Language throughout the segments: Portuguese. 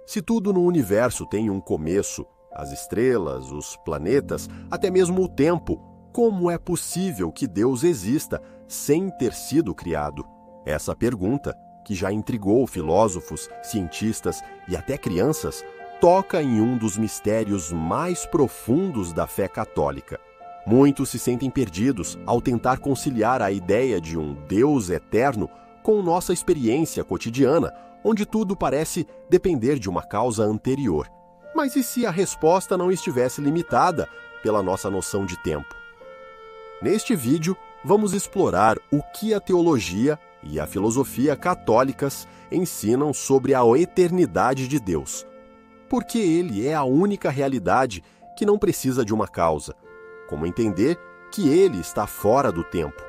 Se tudo no universo tem um começo, as estrelas, os planetas, até mesmo o tempo, como é possível que Deus exista sem ter sido criado? Essa pergunta, que já intrigou filósofos, cientistas e até crianças, toca em um dos mistérios mais profundos da fé católica. Muitos se sentem perdidos ao tentar conciliar a ideia de um Deus eterno com nossa experiência cotidiana, onde tudo parece depender de uma causa anterior. Mas e se a resposta não estivesse limitada pela nossa noção de tempo? Neste vídeo, vamos explorar o que a teologia e a filosofia católicas ensinam sobre a eternidade de Deus. Porque Ele é a única realidade que não precisa de uma causa. Como entender que Ele está fora do tempo.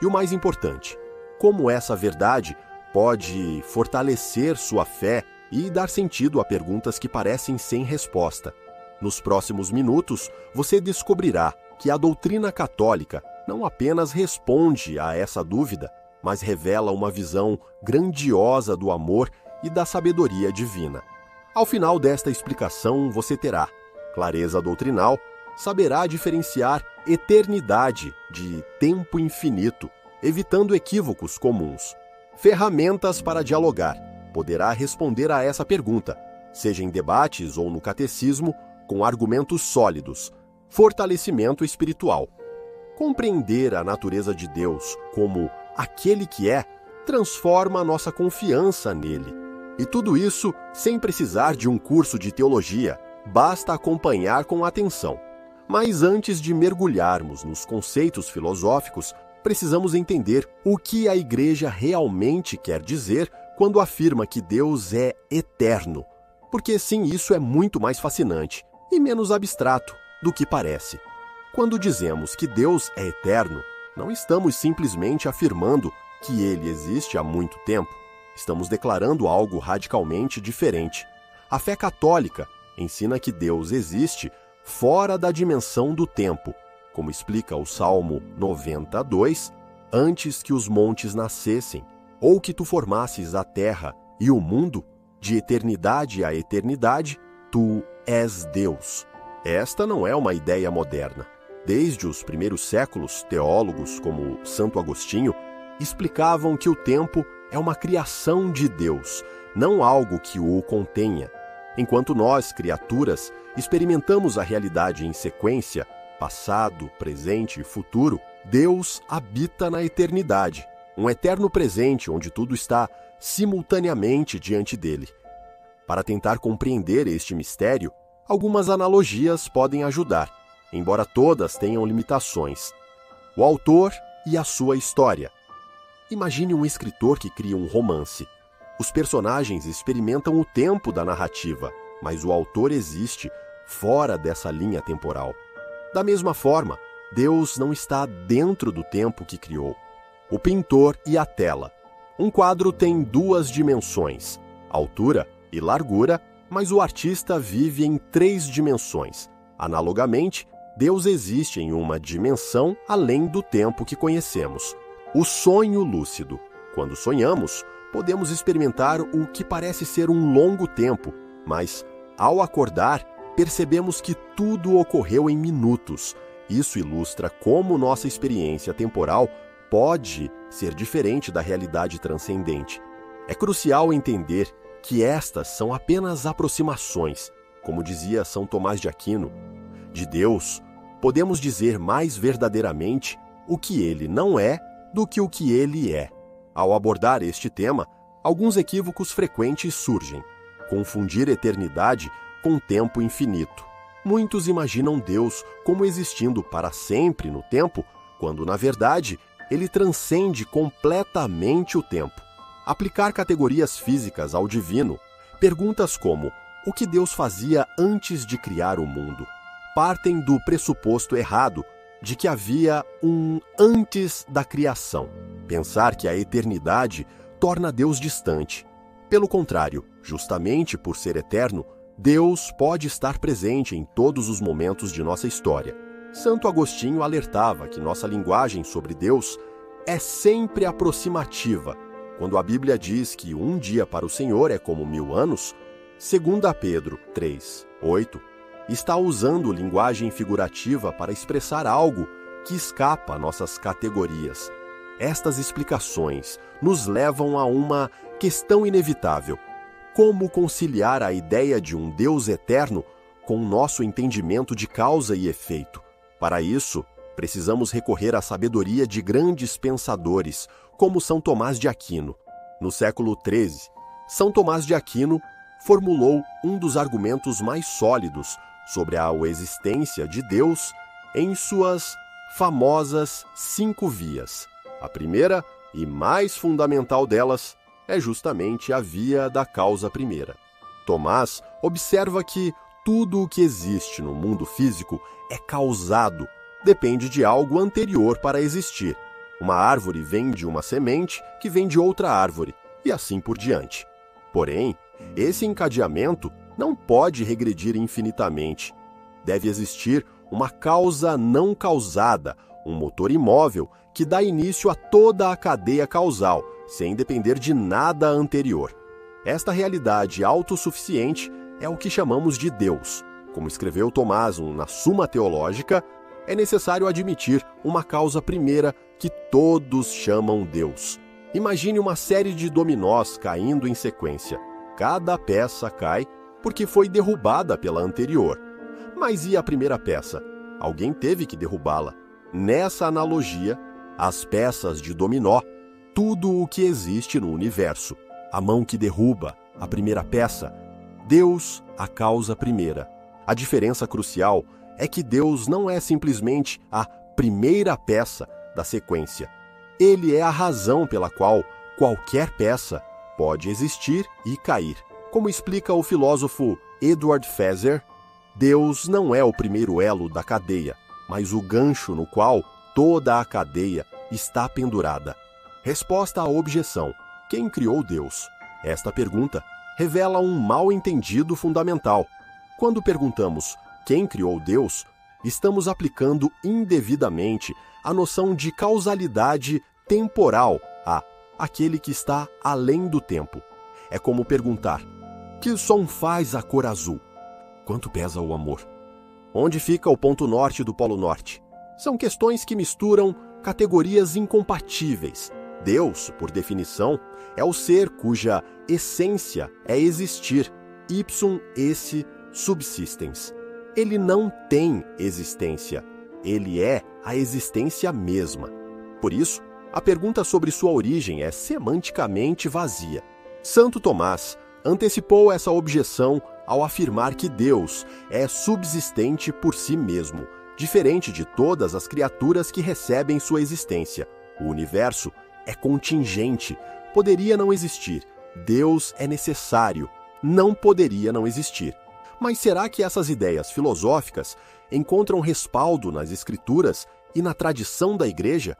E o mais importante, como essa verdade pode fortalecer sua fé e dar sentido a perguntas que parecem sem resposta. Nos próximos minutos, você descobrirá que a doutrina católica não apenas responde a essa dúvida, mas revela uma visão grandiosa do amor e da sabedoria divina. Ao final desta explicação, você terá clareza doutrinal, saberá diferenciar eternidade de tempo infinito, evitando equívocos comuns. Ferramentas para dialogar. Poderá responder a essa pergunta, seja em debates ou no catecismo, com argumentos sólidos. Fortalecimento espiritual. Compreender a natureza de Deus como aquele que é, transforma nossa confiança nele. E tudo isso sem precisar de um curso de teologia, basta acompanhar com atenção. Mas antes de mergulharmos nos conceitos filosóficos, precisamos entender o que a Igreja realmente quer dizer quando afirma que Deus é eterno. Porque sim, isso é muito mais fascinante e menos abstrato do que parece. Quando dizemos que Deus é eterno, não estamos simplesmente afirmando que Ele existe há muito tempo. Estamos declarando algo radicalmente diferente. A fé católica ensina que Deus existe fora da dimensão do tempo, como explica o Salmo 92, antes que os montes nascessem, ou que tu formasses a terra e o mundo, de eternidade a eternidade, tu és Deus. Esta não é uma ideia moderna. Desde os primeiros séculos, teólogos como Santo Agostinho explicavam que o tempo é uma criação de Deus, não algo que o contenha. Enquanto nós, criaturas, experimentamos a realidade em sequência, passado, presente e futuro, Deus habita na eternidade, um eterno presente onde tudo está simultaneamente diante dele. Para tentar compreender este mistério, algumas analogias podem ajudar, embora todas tenham limitações. O autor e a sua história. Imagine um escritor que cria um romance. Os personagens experimentam o tempo da narrativa, mas o autor existe fora dessa linha temporal. Da mesma forma, Deus não está dentro do tempo que criou. O pintor e a tela. Um quadro tem duas dimensões, altura e largura, mas o artista vive em 3 dimensões. Analogamente, Deus existe em uma dimensão além do tempo que conhecemos. O sonho lúcido. Quando sonhamos, podemos experimentar o que parece ser um longo tempo, mas, ao acordar, percebemos que tudo ocorreu em minutos. Isso ilustra como nossa experiência temporal pode ser diferente da realidade transcendente. É crucial entender que estas são apenas aproximações. Como dizia São Tomás de Aquino, de Deus, podemos dizer mais verdadeiramente o que Ele não é do que o que Ele é. Ao abordar este tema, alguns equívocos frequentes surgem. Confundir eternidade com tempo infinito. Muitos imaginam Deus como existindo para sempre no tempo, quando, na verdade, Ele transcende completamente o tempo. Aplicar categorias físicas ao divino, perguntas como o que Deus fazia antes de criar o mundo, partem do pressuposto errado de que havia um antes da criação. Pensar que a eternidade torna Deus distante. Pelo contrário, justamente por ser eterno, Deus pode estar presente em todos os momentos de nossa história. Santo Agostinho alertava que nossa linguagem sobre Deus é sempre aproximativa. Quando a Bíblia diz que um dia para o Senhor é como 1000 anos, 2 Pedro 3:8 está usando linguagem figurativa para expressar algo que escapa a nossas categorias. Estas explicações nos levam a uma questão inevitável: como conciliar a ideia de um Deus eterno com o nosso entendimento de causa e efeito? Para isso, precisamos recorrer à sabedoria de grandes pensadores, como São Tomás de Aquino. No século XIII, São Tomás de Aquino formulou um dos argumentos mais sólidos sobre a existência de Deus em suas famosas 5 vias. A primeira e mais fundamental delas é justamente a via da causa primeira. Tomás observa que tudo o que existe no mundo físico é causado, depende de algo anterior para existir. Uma árvore vem de uma semente que vem de outra árvore, e assim por diante. Porém, esse encadeamento não pode regredir infinitamente. Deve existir uma causa não causada, um motor imóvel que dá início a toda a cadeia causal, sem depender de nada anterior. Esta realidade autossuficiente é o que chamamos de Deus. Como escreveu Tomás na Suma Teológica, é necessário admitir uma causa primeira que todos chamam Deus. Imagine uma série de dominós caindo em sequência. Cada peça cai porque foi derrubada pela anterior. Mas e a primeira peça? Alguém teve que derrubá-la. Nessa analogia, as peças de dominó, tudo o que existe no universo, a mão que derruba, a primeira peça, Deus, a causa primeira. A diferença crucial é que Deus não é simplesmente a primeira peça da sequência. Ele é a razão pela qual qualquer peça pode existir e cair. Como explica o filósofo Edward Feser, Deus não é o primeiro elo da cadeia, mas o gancho no qual toda a cadeia está pendurada. Resposta à objeção: quem criou Deus? Esta pergunta revela um mal-entendido fundamental. Quando perguntamos quem criou Deus, estamos aplicando indevidamente a noção de causalidade temporal a aquele que está além do tempo. É como perguntar: que som faz a cor azul? Quanto pesa o amor? Onde fica o ponto norte do Polo Norte? São questões que misturam categorias incompatíveis. Deus, por definição, é o ser cuja essência é existir, ipsum esse subsistens. Ele não tem existência, ele é a existência mesma. Por isso, a pergunta sobre sua origem é semanticamente vazia. Santo Tomás antecipou essa objeção ao afirmar que Deus é subsistente por si mesmo, diferente de todas as criaturas que recebem sua existência. O universo é contingente, poderia não existir. Deus é necessário, não poderia não existir. Mas será que essas ideias filosóficas encontram respaldo nas Escrituras e na tradição da Igreja?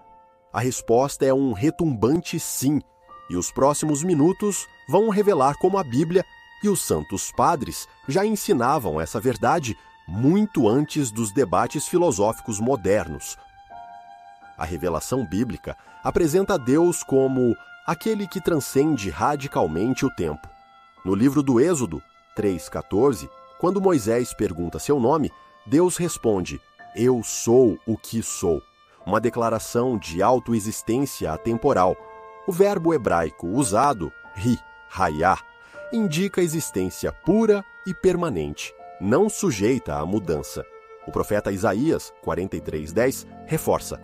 A resposta é um retumbante sim, e os próximos minutos vão revelar como a Bíblia e os santos padres já ensinavam essa verdade muito antes dos debates filosóficos modernos. A revelação bíblica apresenta Deus como aquele que transcende radicalmente o tempo. No livro do Êxodo 3:14, quando Moisés pergunta seu nome, Deus responde: Eu sou o que sou. Uma declaração de autoexistência atemporal. O verbo hebraico usado, hayah, indica existência pura e permanente, não sujeita à mudança. O profeta Isaías 43:10 reforça: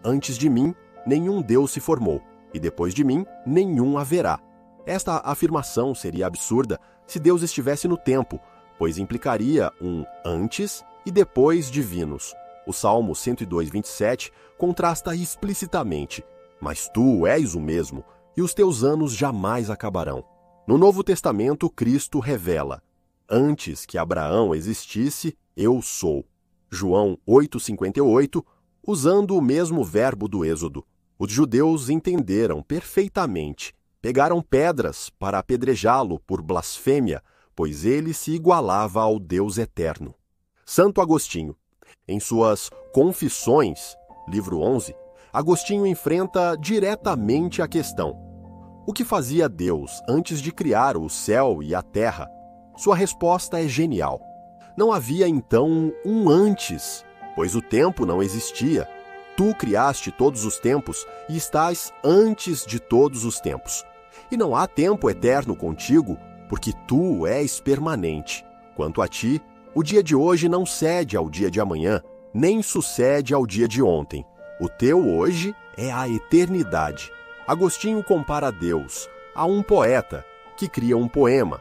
Antes de mim, nenhum Deus se formou, e depois de mim, nenhum haverá. Esta afirmação seria absurda se Deus estivesse no tempo, pois implicaria um antes e depois divinos. O Salmo 102:27 contrasta explicitamente: Mas tu és o mesmo, e os teus anos jamais acabarão. No Novo Testamento, Cristo revela: Antes que Abraão existisse, eu sou. João 8:58, usando o mesmo verbo do Êxodo. Os judeus entenderam perfeitamente. Pegaram pedras para apedrejá-lo por blasfêmia, pois ele se igualava ao Deus eterno. Santo Agostinho, em suas Confissões, livro 11, Agostinho enfrenta diretamente a questão: o que fazia Deus antes de criar o céu e a terra? Sua resposta é genial. Não havia então um antes, pois o tempo não existia. Tu criaste todos os tempos e estás antes de todos os tempos. E não há tempo eterno contigo, porque tu és permanente. Quanto a ti, o dia de hoje não cede ao dia de amanhã, nem sucede ao dia de ontem. O teu hoje é a eternidade. Agostinho compara Deus a um poeta que cria um poema.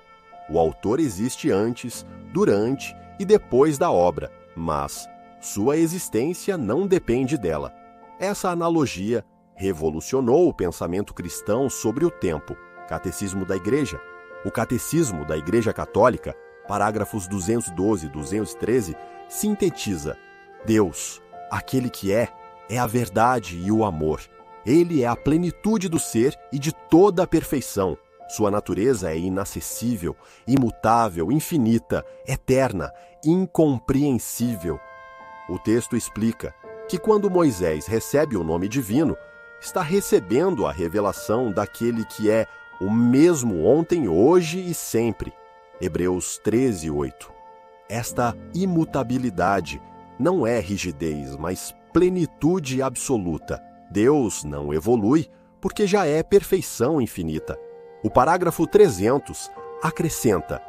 O autor existe antes, durante e depois da obra, mas sua existência não depende dela. Essa analogia revolucionou o pensamento cristão sobre o tempo. Catecismo da Igreja. O Catecismo da Igreja Católica, parágrafos 212 e 213, sintetiza: Deus, aquele que é a verdade e o amor. Ele é a plenitude do ser e de toda a perfeição. Sua natureza é inacessível, imutável, infinita, eterna, incompreensível. O texto explica que quando Moisés recebe o nome divino, está recebendo a revelação daquele que é o mesmo ontem, hoje e sempre. Hebreus 13:8. Esta imutabilidade não é rigidez, mas plenitude absoluta. Deus não evolui porque já é perfeição infinita. O parágrafo 300 acrescenta: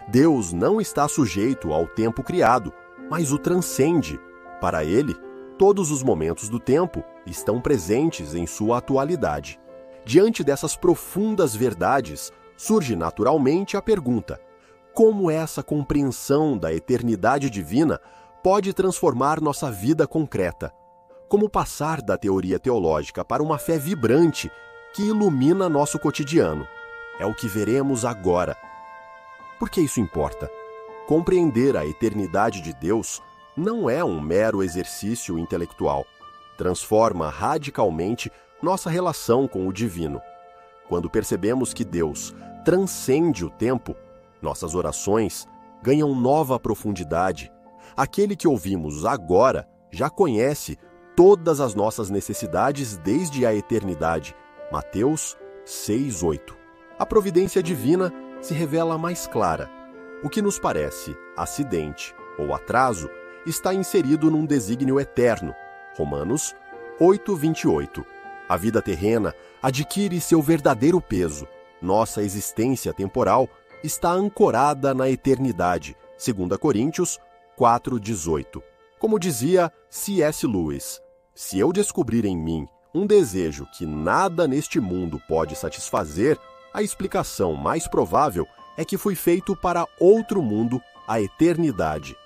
Deus não está sujeito ao tempo criado, mas o transcende. Para ele, todos os momentos do tempo estão presentes em sua atualidade. Diante dessas profundas verdades, surge naturalmente a pergunta: como essa compreensão da eternidade divina pode transformar nossa vida concreta? Como passar da teoria teológica para uma fé vibrante que ilumina nosso cotidiano? É o que veremos agora. Por que isso importa? Compreender a eternidade de Deus não é um mero exercício intelectual. Transforma radicalmente nossa relação com o divino. Quando percebemos que Deus transcende o tempo, nossas orações ganham nova profundidade. Aquele que ouvimos agora já conhece todas as nossas necessidades desde a eternidade. Mateus 6:8. A providência divina se revela mais clara. O que nos parece acidente ou atraso está inserido num desígnio eterno. Romanos 8:28. A vida terrena adquire seu verdadeiro peso. Nossa existência temporal está ancorada na eternidade. 2 Coríntios 4:18. Como dizia C.S. Lewis, se eu descobrir em mim um desejo que nada neste mundo pode satisfazer, a explicação mais provável é que fui feito para outro mundo, a eternidade.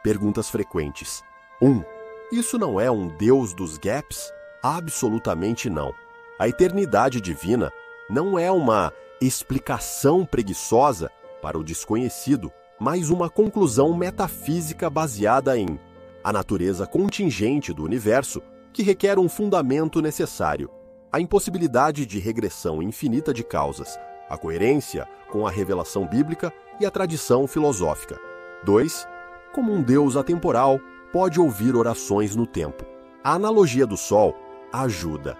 Perguntas frequentes. 1. Isso não é um Deus dos gaps? Absolutamente não. A eternidade divina não é uma explicação preguiçosa para o desconhecido, mas uma conclusão metafísica baseada em a natureza contingente do universo, que requer um fundamento necessário, a impossibilidade de regressão infinita de causas, a coerência com a revelação bíblica e a tradição filosófica. 2. Como um Deus atemporal pode ouvir orações no tempo. A analogia do Sol ajuda.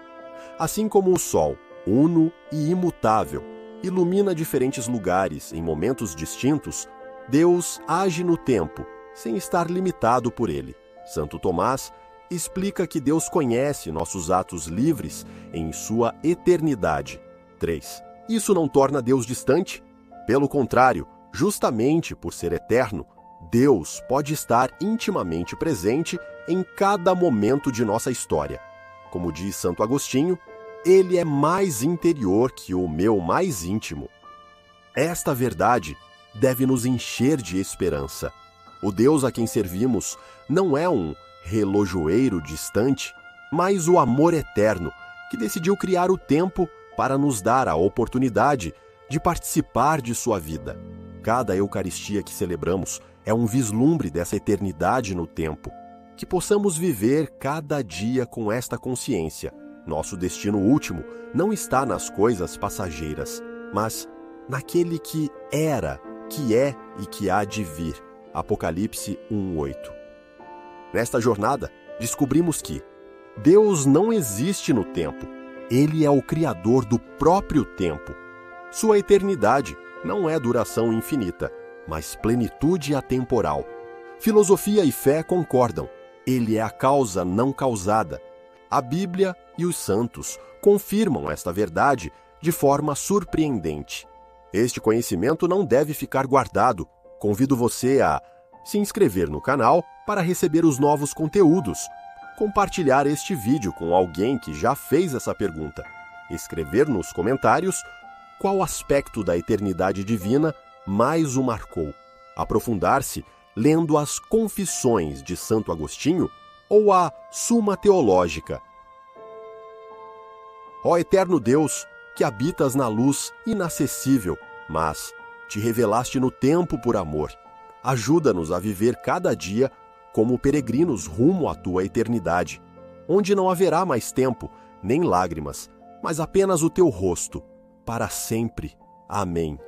Assim como o Sol, uno e imutável, ilumina diferentes lugares em momentos distintos, Deus age no tempo, sem estar limitado por ele. Santo Tomás explica que Deus conhece nossos atos livres em sua eternidade. 3. Isso não torna Deus distante? Pelo contrário, justamente por ser eterno, Deus pode estar intimamente presente em cada momento de nossa história. Como diz Santo Agostinho, ele é mais interior que o meu mais íntimo. Esta verdade deve nos encher de esperança. O Deus a quem servimos não é um relojoeiro distante, mas o amor eterno que decidiu criar o tempo para nos dar a oportunidade de participar de sua vida. Cada Eucaristia que celebramos é um vislumbre dessa eternidade no tempo. Que possamos viver cada dia com esta consciência. Nosso destino último não está nas coisas passageiras, mas naquele que era, que é e que há de vir. Apocalipse 1:8. Nesta jornada, descobrimos que Deus não existe no tempo. Ele é o Criador do próprio tempo. Sua eternidade não é duração infinita, mas plenitude atemporal. Filosofia e fé concordam. Ele é a causa não causada. A Bíblia e os santos confirmam esta verdade de forma surpreendente. Este conhecimento não deve ficar guardado. Convido você a se inscrever no canal para receber os novos conteúdos, compartilhar este vídeo com alguém que já fez essa pergunta, escrever nos comentários qual aspecto da eternidade divina mais o marcou, aprofundar-se lendo as Confissões de Santo Agostinho ou a Suma Teológica. Ó eterno Deus, que habitas na luz inacessível, mas te revelaste no tempo por amor. Ajuda-nos a viver cada dia como peregrinos rumo à tua eternidade, onde não haverá mais tempo, nem lágrimas, mas apenas o teu rosto, para sempre. Amém.